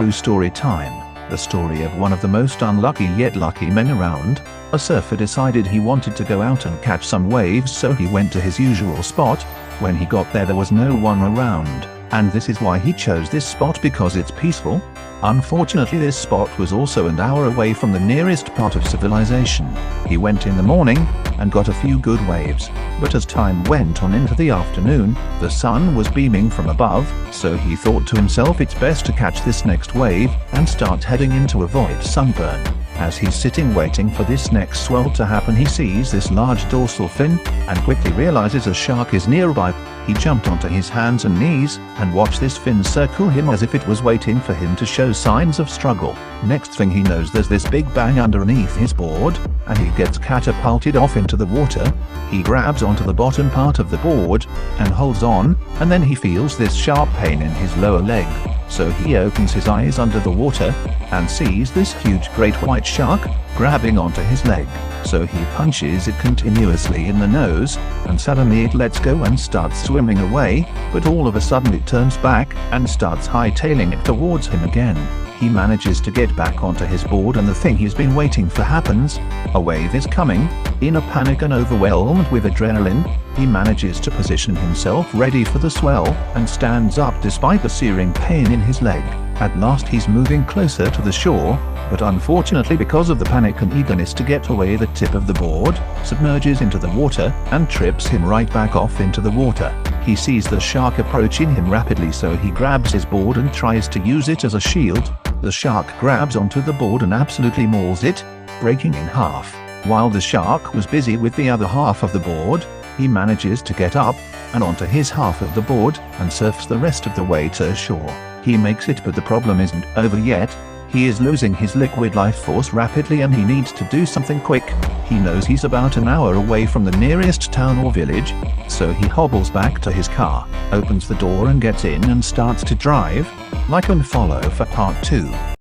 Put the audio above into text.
true story time. The story of one of the most unlucky yet lucky men around. A surfer decided he wanted to go out and catch some waves, so he went to his usual spot. When he got there was no one around, and this is why he chose this spot, because it's peaceful. Unfortunately, this spot was also an hour away from the nearest part of civilization. He went in the morning and got a few good waves, but as time went on into the afternoon, the sun was beaming from above, so he thought to himself it's best to catch this next wave and start heading in to avoid sunburn. As he's sitting waiting for this next swell to happen, he sees this large dorsal fin and quickly realizes a shark is nearby. He jumped onto his hands and knees and watched this fin circle him as if it was waiting for him to show signs of struggle. Next thing he knows, there's this big bang underneath his board, and he gets catapulted off into the water. He grabs onto the bottom part of the board and holds on, and then he feels this sharp pain in his lower leg. So he opens his eyes under the water and sees this huge great white shark grabbing onto his leg. So he punches it continuously in the nose, and suddenly it lets go and starts swimming away, but all of a sudden it turns back and starts hightailing it towards him again. He manages to get back onto his board, and the thing he's been waiting for happens. A wave is coming. In a panic and overwhelmed with adrenaline, he manages to position himself ready for the swell and stands up despite the searing pain in his leg. At last he's moving closer to the shore, but unfortunately, because of the panic and eagerness to get away, the tip of the board submerges into the water and trips him right back off into the water. He sees the shark approaching him rapidly, so he grabs his board and tries to use it as a shield. The shark grabs onto the board and absolutely mauls it, breaking in half. While the shark was busy with the other half of the board, he manages to get up and onto his half of the board and surfs the rest of the way to shore. He makes it, but the problem isn't over yet. He is losing his liquid life force rapidly, and he needs to do something quick. He knows he's about an hour away from the nearest town or village, so he hobbles back to his car, opens the door and gets in and starts to drive. Like and follow for part 2.